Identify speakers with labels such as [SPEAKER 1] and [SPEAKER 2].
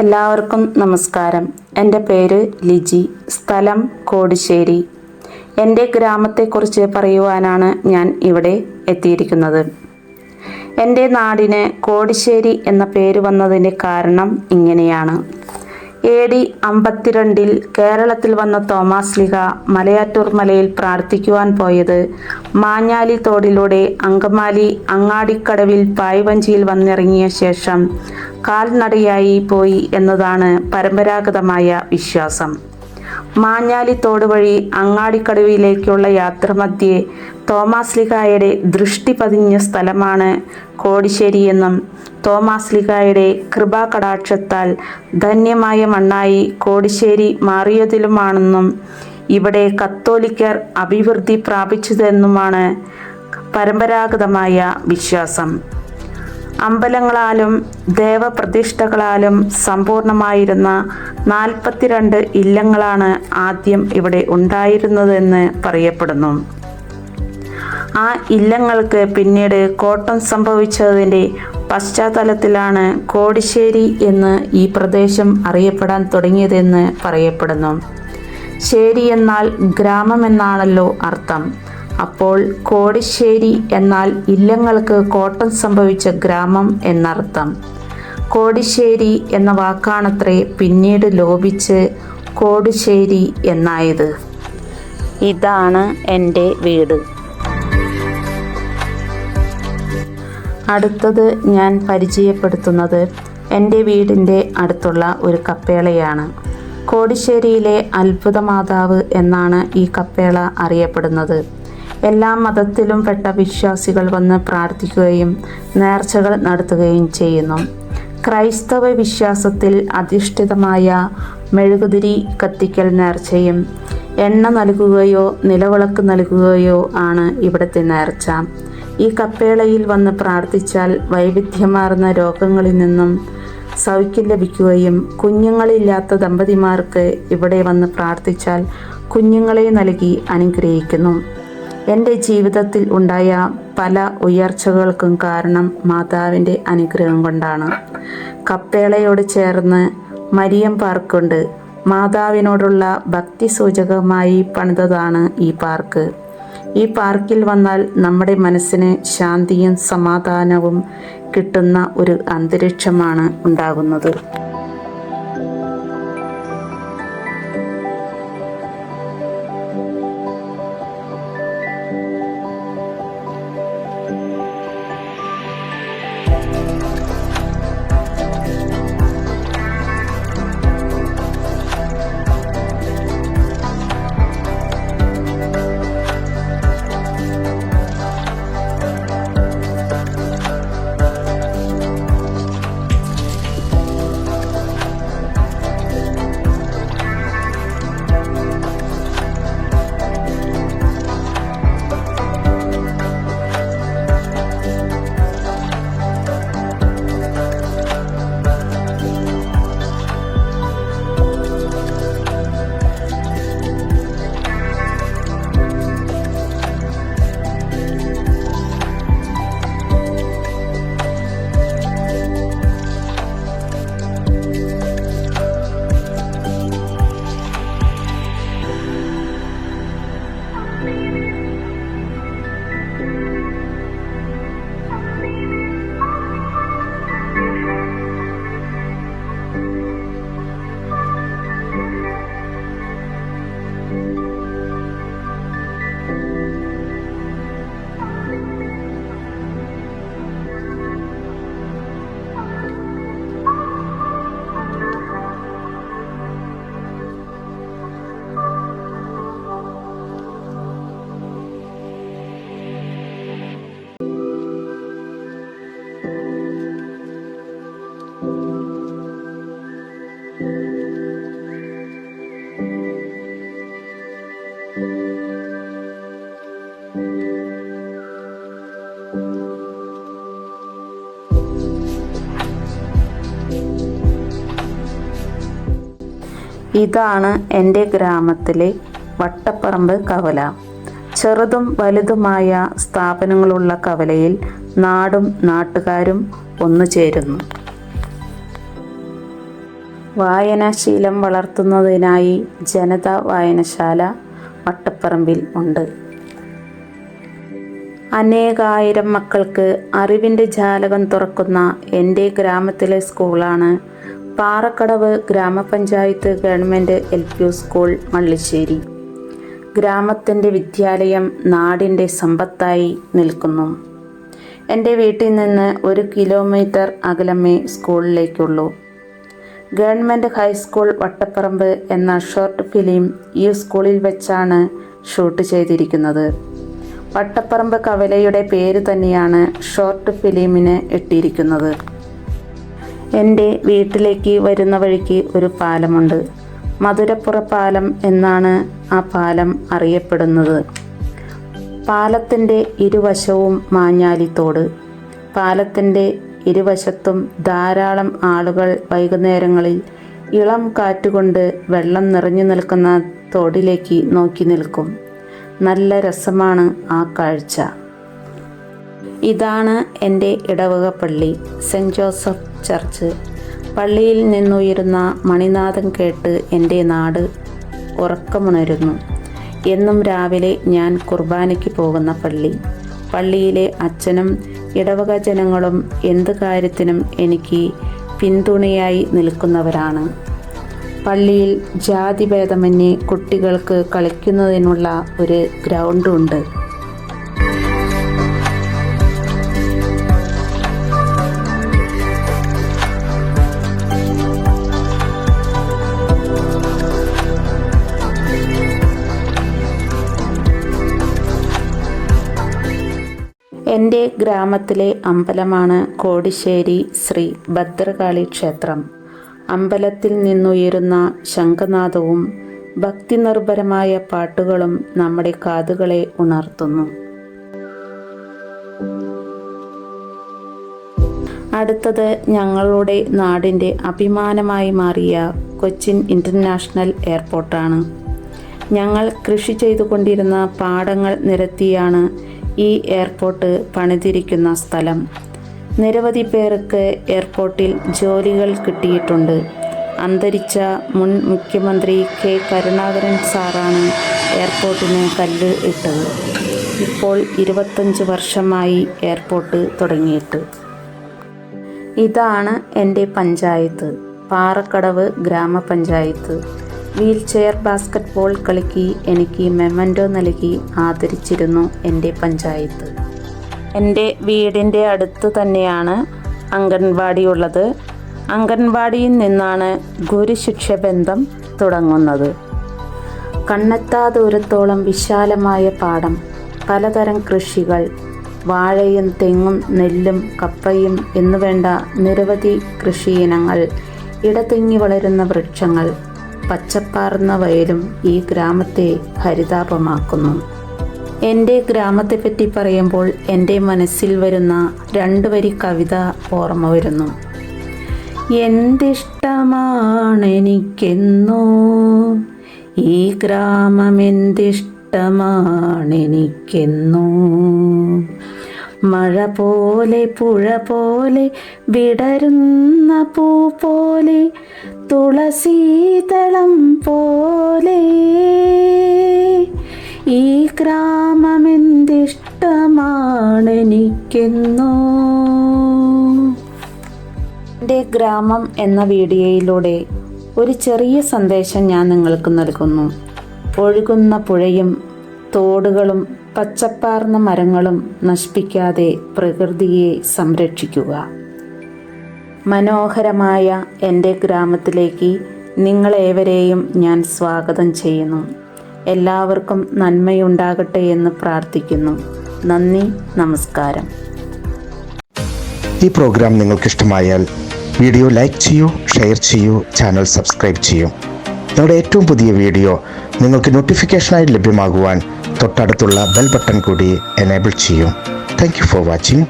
[SPEAKER 1] എല്ലാവർക്കും നമസ്കാരം. എൻ്റെ പേര് ലിജി. സ്ഥലം കോടിശ്ശേരി. എൻ്റെ ഗ്രാമത്തെക്കുറിച്ച് പറയുവാനാണ് ഞാൻ ഇവിടെ എത്തിയിരിക്കുന്നത്. എൻ്റെ നാടിന് കോടിശ്ശേരി എന്ന പേര് വന്നതിൻ്റെ കാരണം ഇങ്ങനെയാണ്. AD 52 കേരളത്തിൽ വന്ന തോമാശ്ലീഹ മലയാറ്റൂർ മലയിൽ പ്രാർത്ഥിക്കുവാൻ പോയത് മാഞ്ഞാലി തോടിലൂടെ അങ്കമാലി അങ്ങാടിക്കടവിൽ പായ്വഞ്ചിയിൽ വന്നിറങ്ങിയ ശേഷം കാൽനടയായി പോയി എന്നതാണ് പരമ്പരാഗതമായ വിശ്വാസം. മാഞ്ഞാലി തോട് വഴി അങ്ങാടിക്കടവിലേക്കുള്ള യാത്രമധ്യേ തോമാശ്ലീഹായുടെ ദൃഷ്ടി പതിഞ്ഞ സ്ഥലമാണ് കോടിശ്ശേരി എന്നും തോമാശ്ലീഹായുടെ കൃപാകടാക്ഷത്താൽ ധന്യമായ മണ്ണായി കോടിശ്ശേരി മാറിയതിലുമാണെന്നും ഇവിടെ കത്തോലിക്കർ അഭിവൃദ്ധി പ്രാപിച്ചതെന്നുമാണ് പരമ്പരാഗതമായ വിശ്വാസം. അമ്പലങ്ങളാലും ദേവപ്രതിഷ്ഠകളാലും സമ്പൂർണമായിരുന്ന 42 ഇല്ലങ്ങളാണ് ആദ്യം ഇവിടെ ഉണ്ടായിരുന്നതെന്ന് പറയപ്പെടുന്നു. ആ ഇല്ലങ്ങൾക്ക് പിന്നീട് കോട്ടം സംഭവിച്ചതിൻ്റെ പശ്ചാത്തലത്തിലാണ് കോടിശ്ശേരി എന്ന് ഈ പ്രദേശം അറിയപ്പെടാൻ തുടങ്ങിയതെന്ന് പറയപ്പെടുന്നു. ശേരി എന്നാൽ ഗ്രാമമെന്നാണല്ലോ അർത്ഥം. അപ്പോൾ കോടിശ്ശേരി എന്നാൽ ഇല്ലങ്ങൾക്ക് കോട്ടം സംഭവിച്ച ഗ്രാമം എന്നർത്ഥം. കോടിശ്ശേരി എന്ന വാക്കാണത്രേ പിന്നീട് ലോപിച്ച് കോടുശ്ശേരി എന്നായത്. ഇതാണ് എൻ്റെ വീട്. അടുത്തത് ഞാൻ പരിചയപ്പെടുത്തുന്നത് എൻ്റെ വീടിൻ്റെ അടുത്തുള്ള ഒരു കപ്പേളയാണ്. കോടിശ്ശേരിയിലെ അത്ഭുതമാതാവ് എന്നാണ് ഈ കപ്പേള അറിയപ്പെടുന്നത്. എല്ലാ മതത്തിലും പെട്ട വിശ്വാസികൾ വന്ന് പ്രാർത്ഥിക്കുകയും നേർച്ചകൾ നടത്തുകയും ചെയ്യുന്നു. ക്രൈസ്തവ വിശ്വാസത്തിൽ അധിഷ്ഠിതമായ മെഴുകുതിരി കത്തിക്കൽ നേർച്ചയും എണ്ണ നൽകുകയോ നിലവിളക്ക് നൽകുകയോ ആണ് ഇവിടുത്തെ നേർച്ച. ഈ കപ്പേളയിൽ വന്ന് പ്രാർത്ഥിച്ചാൽ വൈവിധ്യമാർന്ന രോഗങ്ങളിൽ നിന്നും സൗഖ്യം ലഭിക്കുകയും കുഞ്ഞുങ്ങളില്ലാത്ത ദമ്പതിമാർക്ക് ഇവിടെ വന്ന് പ്രാർത്ഥിച്ചാൽ കുഞ്ഞുങ്ങളെ നൽകി അനുഗ്രഹിക്കുന്നു. എൻ്റെ ജീവിതത്തിൽ ഉണ്ടായ പല ഉയർച്ചകൾക്കും കാരണം മാതാവിൻ്റെ അനുഗ്രഹം കൊണ്ടാണ്. കപ്പേളയോട് ചേർന്ന് മരിയം പാർക്കുണ്ട്. മാതാവിനോടുള്ള ഭക്തി സൂചകമായി പണിതതാണ് ഈ പാർക്ക്. ഈ പാർക്കിൽ വന്നാൽ നമ്മുടെ മനസ്സിന് ശാന്തിയും സമാധാനവും കിട്ടുന്ന ഒരു അന്തരീക്ഷമാണ് ഉണ്ടാകുന്നത്. ഇതാണ് എൻ്റെ ഗ്രാമത്തിലെ വട്ടപ്പറമ്പ് കവല. ചെറുതും വലുതുമായ സ്ഥാപനങ്ങളുള്ള കവലയിൽ നാടും നാട്ടുകാരും ഒന്നുചേരുന്നു. വായനാശീലം വളർത്തുന്നതിനായി ജനതാ വായനശാല വട്ടപ്പറമ്പിൽ ഉണ്ട്. അനേകായിരം മക്കൾക്ക് അറിവിൻ്റെ ജാലകം തുറക്കുന്ന എൻ്റെ ഗ്രാമത്തിലെ സ്കൂളാണ് പാറക്കടവ് ഗ്രാമപഞ്ചായത്ത് ഗവൺമെൻറ് LP സ്കൂൾ മള്ളിശ്ശേരി. ഗ്രാമത്തിൻ്റെ വിദ്യാലയം നാടിൻ്റെ സമ്പത്തായി നിൽക്കുന്നു. എൻ്റെ വീട്ടിൽ നിന്ന് 1 കിലോമീറ്റർ അകലമേ സ്കൂളിലേക്കുള്ളൂ. ഗവൺമെൻറ് ഹൈസ്കൂൾ വട്ടപ്പറമ്പ് എന്ന ഷോർട്ട് ഫിലിം ഈ സ്കൂളിൽ വെച്ചാണ് ഷൂട്ട് ചെയ്തിരിക്കുന്നത്. വട്ടപ്പറമ്പ് കവലയുടെ പേര് തന്നെയാണ് ഷോർട്ട് ഫിലിമിന് ഇട്ടിരിക്കുന്നത്. എൻ്റെ വീട്ടിലേക്ക് വരുന്ന വഴിക്ക് ഒരു പാലമുണ്ട്. മധുരപ്പുറ പാലം എന്നാണ് ആ പാലം അറിയപ്പെടുന്നത്. പാലത്തിൻ്റെ ഇരുവശവും മാഞ്ഞാലിത്തോട്. പാലത്തിൻ്റെ ഇരുവശത്തും ധാരാളം ആളുകൾ വൈകുന്നേരങ്ങളിൽ ഇളം കാറ്റുകൊണ്ട് വെള്ളം നിറഞ്ഞു നിൽക്കുന്ന തോടിലേക്ക് നോക്കി നിൽക്കും. നല്ല രസമാണ് ആ കാഴ്ച. ഇതാണ് എൻ്റെ ഇടവക പള്ളി, സെൻറ്റ് ജോസഫ് ചർച്ച്. പള്ളിയിൽ നിന്നുയരുന്ന മണിനാദം കേട്ട് എൻ്റെ നാട് ഉറക്കമുണരുന്നു. എന്നും രാവിലെ ഞാൻ കുർബാനയ്ക്ക് പോകുന്ന പള്ളി. പള്ളിയിലെ അച്ഛനും ഇടവക ജനങ്ങളും എന്ത് കാര്യത്തിനും എനിക്ക് പിന്തുണയായി നിൽക്കുന്നവരാണ്. പള്ളിയിൽ ജാതിഭേദമന്യേ കുട്ടികൾക്ക് കളിക്കുന്നതിനുള്ള ഒരു ഗ്രൗണ്ടുണ്ട്. എൻ്റെ ഗ്രാമത്തിലെ അമ്പലമാണ് കോടിശ്ശേരി ശ്രീ ഭദ്രകാളി ക്ഷേത്രം. അമ്പലത്തിൽ നിന്നുയരുന്ന ശംഖനാദവും ഭക്തിനിർഭരമായ പാട്ടുകളും നമ്മുടെ കാതുകളെ ഉണർത്തുന്നു. അടുത്തത് ഞങ്ങളുടെ നാടിൻ്റെ അഭിമാനമായി മാറിയ കൊച്ചിൻ ഇൻ്റർനാഷണൽ എയർപോർട്ടാണ്. ഞങ്ങൾ കൃഷി ചെയ്തുകൊണ്ടിരുന്ന പാടങ്ങൾ നിരത്തിയാണ് ഈ എയർപോർട്ട് പണിതിരിക്കുന്ന സ്ഥലം. നിരവധി പേർക്ക് എയർപോർട്ടിൽ ജോലികൾ കിട്ടിയിട്ടുണ്ട്. അന്തരിച്ച മുൻ മുഖ്യമന്ത്രി K. കരുണാകരൻ സാറാണ് എയർപോർട്ടിന് കല്ല് ഇട്ടത്. ഇപ്പോൾ 25 വർഷമായി എയർപോർട്ട് തുടങ്ങിയിട്ട്. ഇതാണ് എൻ്റെ പഞ്ചായത്ത്, പാറക്കടവ് ഗ്രാമപഞ്ചായത്ത്. വീൽ ചെയർ ബാസ്കറ്റ്ബോൾ കളിക്ക് എനിക്ക് മെമ്മൻറ്റോ നൽകി ആദരിച്ചിരുന്നു എൻ്റെ പഞ്ചായത്ത്. എൻ്റെ വീടിൻ്റെ അടുത്ത് തന്നെയാണ് അംഗൻവാടി ഉള്ളത്. അംഗൻവാടിയിൽ നിന്നാണ് ഗുരുശിഷ്യബന്ധം തുടങ്ങുന്നത്. കണ്ണെത്താ ദൂരത്തോളം വിശാലമായ പാടം, പലതരം കൃഷികൾ, വാഴയും തെങ്ങും നെല്ലും കപ്പയും എന്നുവേണ്ട നിരവധി കൃഷിയിനങ്ങൾ, ഇടതിങ്ങി വളരുന്ന വൃക്ഷങ്ങൾ, പച്ചപ്പാർന്ന വയലും ഈ ഗ്രാമത്തെ ഹരിതാപമാക്കുന്നു. എൻ്റെ ഗ്രാമത്തെപ്പറ്റി പറയുമ്പോൾ എൻ്റെ മനസ്സിൽ വരുന്ന 2 വരി കവിത ഓർമ്മ വരുന്നു. എന്തിഷ്ടമാണെനിക്കെന്നോ ഈ ഗ്രാമമെന്തിഷ്ടമാണെനിക്കെന്നോ, മഴ പോലെ പുഴ പോലെ വിടരുന്ന പൂ പോലെ തുളസീതളം പോലെ ഈ ഗ്രാമമെന്തിഷ്ടമാണെനിക്കെന്നോ. എൻ്റെ ഗ്രാമം എന്ന വീഡിയോയിലൂടെ ഒരു ചെറിയ സന്ദേശം ഞാൻ നിങ്ങൾക്ക് നൽകുന്നു. ഒഴുകുന്ന പുഴയും തോടുകളും പച്ചപ്പാർന്ന മരങ്ങളും നശിപ്പിക്കാതെ പ്രകൃതിയെ സംരക്ഷിക്കുക. മനോഹരമായ എൻ്റെ ഗ്രാമത്തിലേക്ക് നിങ്ങളേവരെയും ഞാൻ സ്വാഗതം ചെയ്യുന്നു. എല്ലാവർക്കും നന്മയുണ്ടാകട്ടെ എന്ന് പ്രാർത്ഥിക്കുന്നു. നന്ദി, നമസ്കാരം.
[SPEAKER 2] ഈ പ്രോഗ്രാം നിങ്ങൾക്കിഷ്ടമായാൽ വീഡിയോ ലൈക്ക് ചെയ്യൂ, ഷെയർ ചെയ്യൂ, ചാനൽ സബ്സ്ക്രൈബ് ചെയ്യൂ. ഞങ്ങളുടെ ഏറ്റവും പുതിയ വീഡിയോ നിങ്ങൾക്ക് നോട്ടിഫിക്കേഷനായി ലഭ്യമാകുവാൻ തൊട്ടടുത്തുള്ള ബെൽ ബട്ടൺ കൂടി എനേബിൾ ചെയ്യൂ. Thank you for watching.